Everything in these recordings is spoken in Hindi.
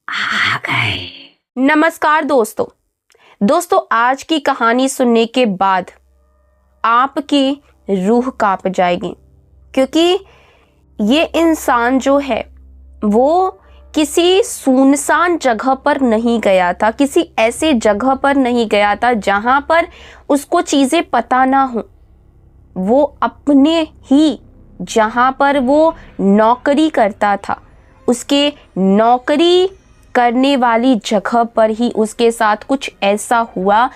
आ गए। नमस्कार दोस्तों, आज की कहानी सुनने के बाद आपकी रूह कांप जाएगी, क्योंकि ये इंसान जो है वो किसी सुनसान जगह पर नहीं गया था, किसी ऐसे जगह पर नहीं गया था जहां पर उसको चीज़ें पता ना हो। वो अपने ही जहां पर वो नौकरी करता था, उसके नौकरी करने वाली जगह पर ही उसके साथ कुछ ऐसा हुआ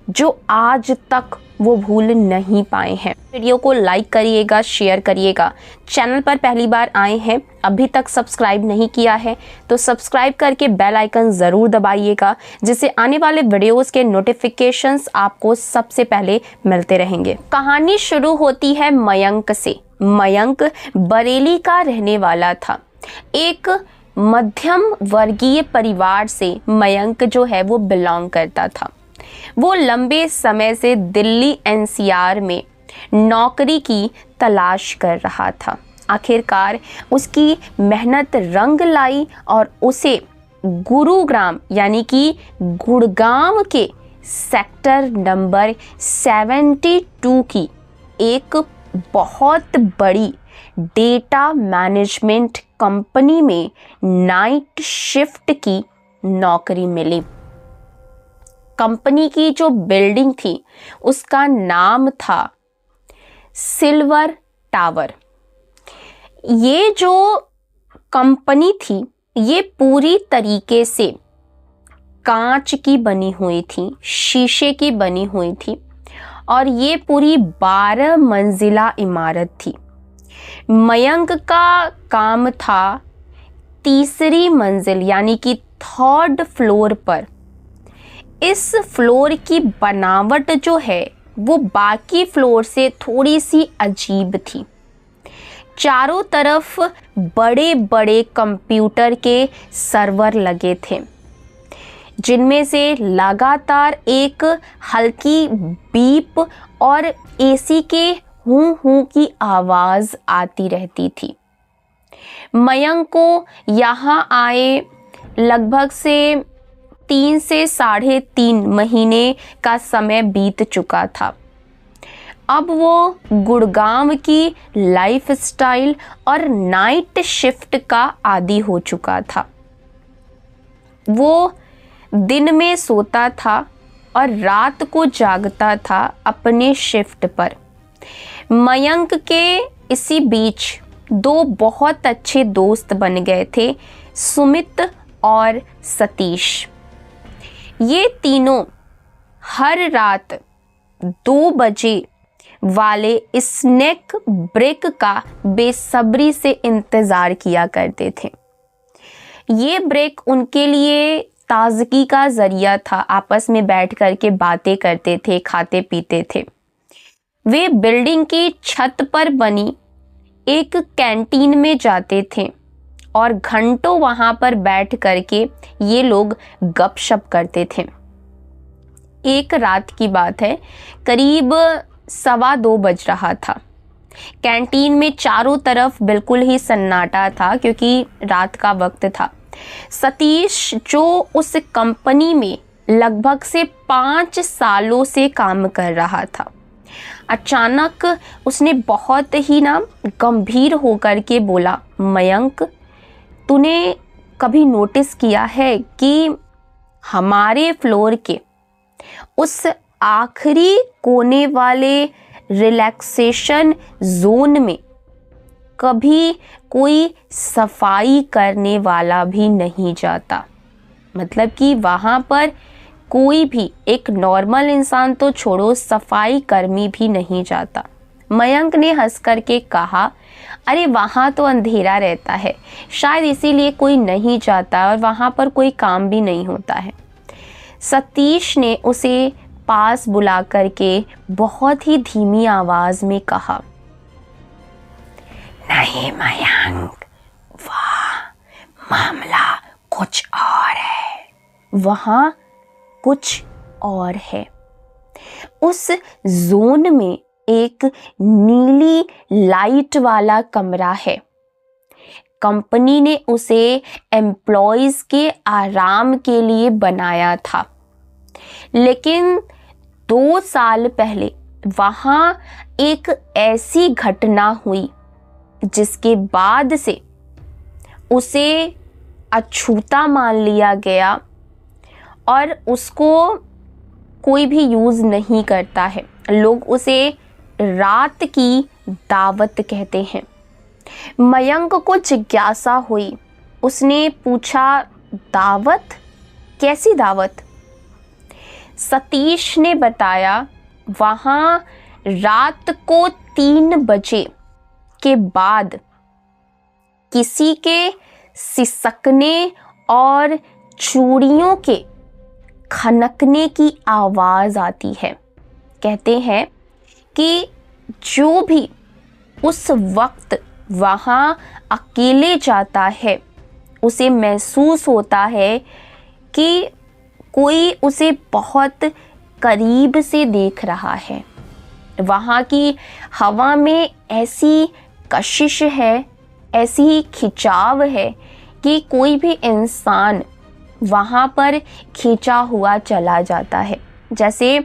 जो आज तक वो भूल नहीं पाए हैं। वीडियो को लाइक करिएगा, शेयर करिएगा। चैनल पर पहली बार आए हैं, अभी तक सब्सक्राइब नहीं किया है तो सब्सक्राइब करके बेल आइकन ज़रूर दबाइएगा, जिससे आने वाले वीडियोस के नोटिफिकेशंस आपको सबसे पहले मिलते रहेंगे। कहानी शुरू होती है मयंक से। मयंक बरेली का रहने वाला था। एक मध्यम वर्गीय परिवार से मयंक जो है वो बिलोंग करता था। वो लंबे समय से दिल्ली एनसीआर में नौकरी की तलाश कर रहा था। आखिरकार उसकी मेहनत रंग लाई और उसे गुरुग्राम यानी कि गुड़गांव के सेक्टर नंबर 72 की एक बहुत बड़ी डेटा मैनेजमेंट कंपनी में नाइट शिफ्ट की नौकरी मिली। कंपनी की जो बिल्डिंग थी उसका नाम था सिल्वर टावर। ये जो कंपनी थी ये पूरी तरीके से कांच की बनी हुई थी, शीशे की बनी हुई थी और ये पूरी 12 मंजिला इमारत थी। मयंक का काम था तीसरी मंजिल यानी कि 3rd फ्लोर पर। इस फ्लोर की बनावट जो है वो बाकी फ्लोर से थोड़ी सी अजीब थी। चारों तरफ बड़े बड़े कंप्यूटर के सर्वर लगे थे, जिनमें से लगातार एक हल्की बीप और एसी के हूं हूं की आवाज़ आती रहती थी। मयंक को यहाँ आए लगभग से 3 से 3.5 महीने का समय बीत चुका था। अब वो गुड़गांव की लाइफस्टाइल और नाइट शिफ्ट का आदी हो चुका था। वो दिन में सोता था और रात को जागता था अपने शिफ्ट पर। मयंक के इसी बीच 2 बहुत अच्छे दोस्त बन गए थे, सुमित और सतीश। ये तीनों हर रात 2 बजे वाले स्नैक ब्रेक का बेसब्री से इंतज़ार किया करते थे। ये ब्रेक उनके लिए ताजगी का ज़रिया था। आपस में बैठ कर के बातें करते थे, खाते पीते थे। वे बिल्डिंग की छत पर बनी एक कैंटीन में जाते थे और घंटों वहाँ पर बैठ करके ये लोग गपशप करते थे। एक रात की बात है, करीब 2:15 बज रहा था। कैंटीन में चारों तरफ बिल्कुल ही सन्नाटा था क्योंकि रात का वक्त था। सतीश जो उस कंपनी में लगभग से 5 सालों से काम कर रहा था, अचानक उसने बहुत ही गंभीर होकर के बोला, मयंक, तूने कभी नोटिस किया है कि हमारे फ्लोर के उस आखिरी कोने वाले रिलैक्सेशन जोन में कभी कोई सफाई करने वाला भी नहीं जाता? मतलब कि वहाँ पर कोई भी, एक नॉर्मल इंसान तो छोड़ो, सफाई कर्मी भी नहीं जाता। मयंक ने हंस करके कहा, अरे वहाँ तो अंधेरा रहता है, शायद इसीलिए कोई नहीं जाता और वहाँ पर कोई काम भी नहीं होता है। सतीश ने उसे पास बुला करके बहुत ही धीमी आवाज़ में कहा, नहीं मयंक, वाह, मामला कुछ और है। वहाँ कुछ और है। उस जोन में एक नीली लाइट वाला कमरा है। कंपनी ने उसे एम्प्लॉयज के आराम के लिए बनाया था। लेकिन 2 साल पहले वहां एक ऐसी घटना हुई जिसके बाद से उसे अछूता मान लिया गया और उसको कोई भी यूज़ नहीं करता है। लोग उसे रात की दावत कहते हैं। मयंक को जिज्ञासा हुई। उसने पूछा, दावत? कैसी दावत? सतीश ने बताया, वहाँ रात को 3 बजे के बाद किसी के सिसकने और चूड़ियों के खनकने की आवाज़ आती है। कहते हैं कि जो भी उस वक्त वहाँ अकेले जाता है उसे महसूस होता है कि कोई उसे बहुत करीब से देख रहा है। वहाँ की हवा में ऐसी कशिश है, ऐसी खिंचाव है कि कोई भी इंसान वहाँ पर खींचा हुआ चला जाता है, जैसे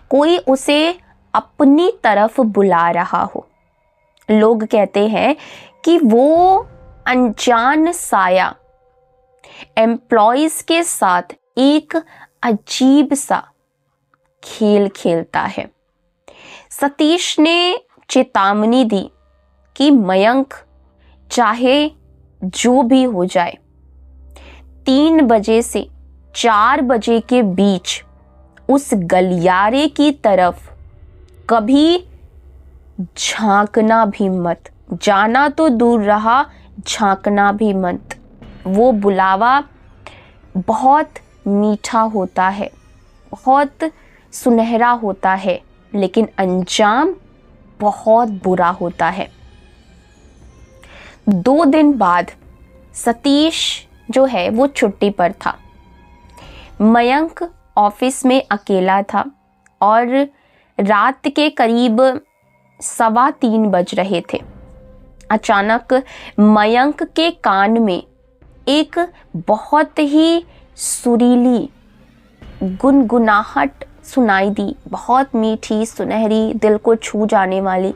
कोई उसे अपनी तरफ बुला रहा हो। लोग कहते हैं कि वो अनजान साया एम्प्लॉयज के साथ एक अजीब सा खेल खेलता है। सतीश ने चेतावनी दी कि मयंक, चाहे जो भी हो जाए, 3 बजे से 4 बजे के बीच उस गलियारे की तरफ कभी झांकना भी मत। जाना तो दूर रहा, झांकना भी मत। वो बुलावा बहुत मीठा होता है, बहुत सुनहरा होता है, लेकिन अंजाम बहुत बुरा होता है। 2 दिन बाद सतीश जो है वो छुट्टी पर था। मयंक ऑफिस में अकेला था और रात के करीब 3:15 बज रहे थे। अचानक मयंक के कान में एक बहुत ही सुरीली गुनगुनाहट सुनाई दी, बहुत मीठी, सुनहरी, दिल को छू जाने वाली।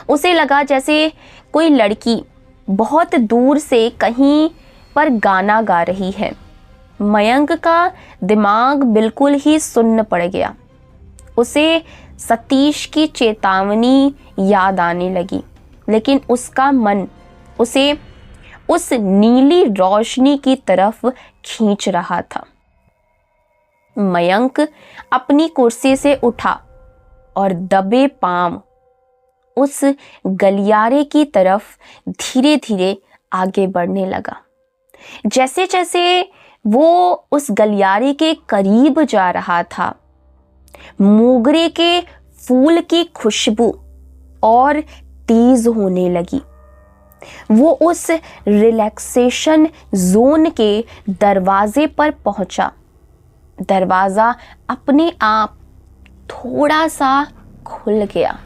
उसे लगा जैसे कोई लड़की बहुत दूर से कहीं पर गाना गा रही है। मयंक का दिमाग बिल्कुल ही सुन्न पड़ गया। उसे सतीश की चेतावनी याद आने लगी, लेकिन उसका मन उसे उस नीली रोशनी की तरफ खींच रहा था। मयंक अपनी कुर्सी से उठा और दबे पांव उस गलियारे की तरफ धीरे धीरे आगे बढ़ने लगा। जैसे जैसे वो उस गलियारे के करीब जा रहा था, मोगरे के फूल की खुशबू और तेज होने लगी। वो उस रिलैक्सेशन जोन के दरवाजे पर पहुंचा। दरवाजा अपने आप थोड़ा सा खुल गया।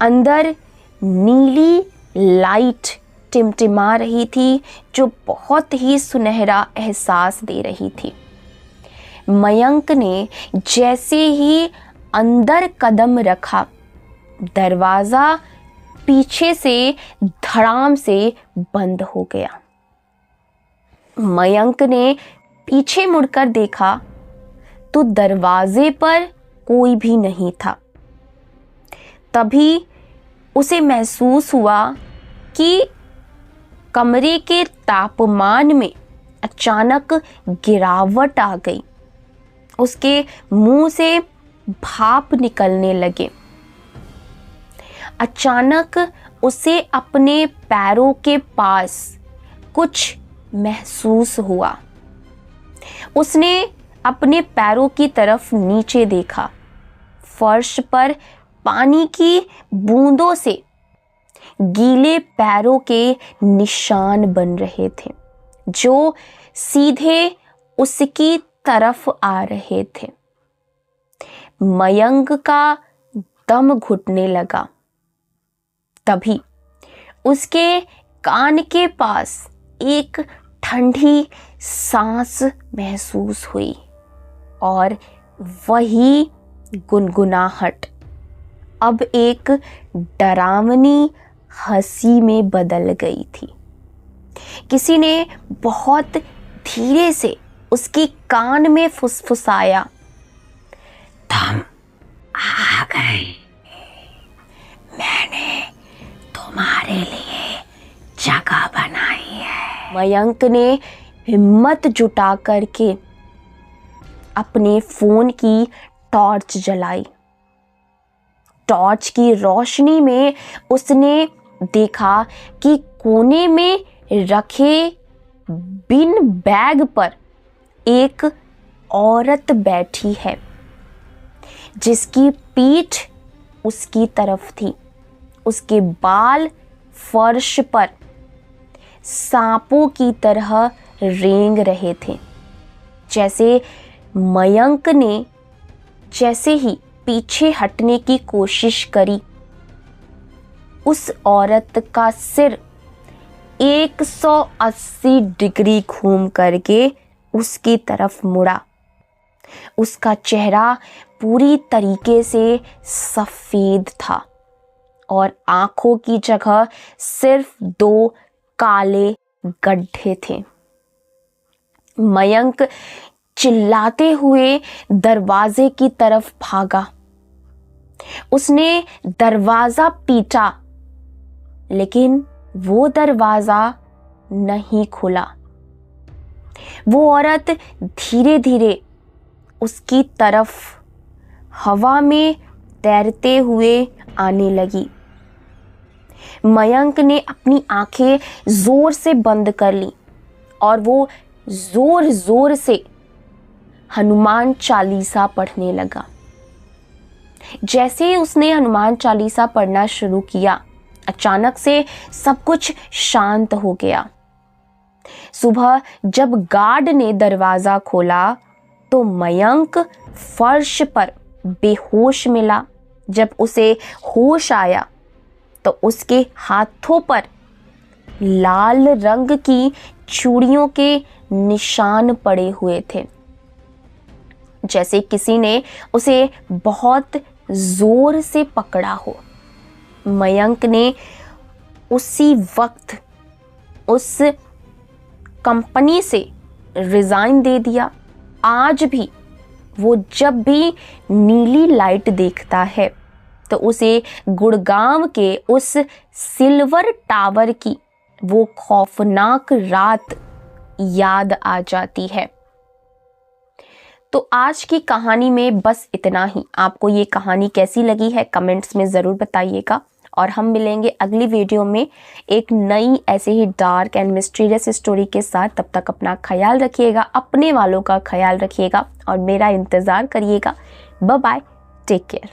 अंदर नीली लाइट टिमटिमा रही थी जो बहुत ही सुनहरा एहसास दे रही थी। मयंक ने जैसे ही अंदर कदम रखा, दरवाजा पीछे से धड़ाम से बंद हो गया। मयंक ने पीछे मुड़कर देखा तो दरवाजे पर कोई भी नहीं था। तभी उसे महसूस हुआ कि कमरे के तापमान में अचानक गिरावट आ गई। उसके मुंह से भाप निकलने लगे। अचानक उसे अपने पैरों के पास कुछ महसूस हुआ। उसने अपने पैरों की तरफ नीचे देखा। फर्श पर पानी की बूंदों से गीले पैरों के निशान बन रहे थे जो सीधे उसकी तरफ आ रहे थे। मयंक का दम घुटने लगा। तभी उसके कान के पास एक ठंडी सांस महसूस हुई और वही गुनगुनाहट अब एक डरावनी हंसी में बदल गई थी। किसी ने बहुत धीरे से उसके कान में फुसफुसाया, तुम आ गए, मैंने तुम्हारे लिए जगह बनाई है। मयंक ने हिम्मत जुटा करके अपने फोन की टॉर्च जलाई। टॉर्च की रोशनी में उसने देखा कि कोने में रखे बिन बैग पर एक औरत बैठी है, जिसकी पीठ उसकी तरफ थी। उसके बाल फर्श पर सांपों की तरह रेंग रहे थे। जैसे मयंक ने जैसे ही पीछे हटने की कोशिश करी, उस औरत का सिर 180 डिग्री घूम करके उसकी तरफ मुड़ा। उसका चेहरा पूरी तरीके से सफेद था और आंखों की जगह सिर्फ 2 काले गड्ढे थे। मयंक चिल्लाते हुए दरवाजे की तरफ भागा। उसने दरवाजा पीटा, लेकिन वो दरवाजा नहीं खुला। वो औरत धीरे धीरे उसकी तरफ हवा में तैरते हुए आने लगी। मयंक ने अपनी आंखें जोर से बंद कर ली और वो जोर जोर से हनुमान चालीसा पढ़ने लगा। जैसे ही उसने हनुमान चालीसा पढ़ना शुरू किया, अचानक से सब कुछ शांत हो गया। सुबह जब गार्ड ने दरवाजा खोला तो मयंक फर्श पर बेहोश मिला। जब उसे होश आया तो उसके हाथों पर लाल रंग की चूड़ियों के निशान पड़े हुए थे, जैसे किसी ने उसे बहुत जोर से पकड़ा हो। मयंक ने उसी वक्त उस कंपनी से रिजाइन दे दिया। आज भी वो जब भी नीली लाइट देखता है तो उसे गुड़गांव के उस सिल्वर टावर की वो खौफनाक रात याद आ जाती है। तो आज की कहानी में बस इतना ही। आपको ये कहानी कैसी लगी है कमेंट्स में ज़रूर बताइएगा, और हम मिलेंगे अगली वीडियो में एक नई ऐसे ही डार्क एंड मिस्टीरियस स्टोरी के साथ। तब तक अपना ख्याल रखिएगा, अपने वालों का ख्याल रखिएगा और मेरा इंतज़ार करिएगा। Bye bye, take care.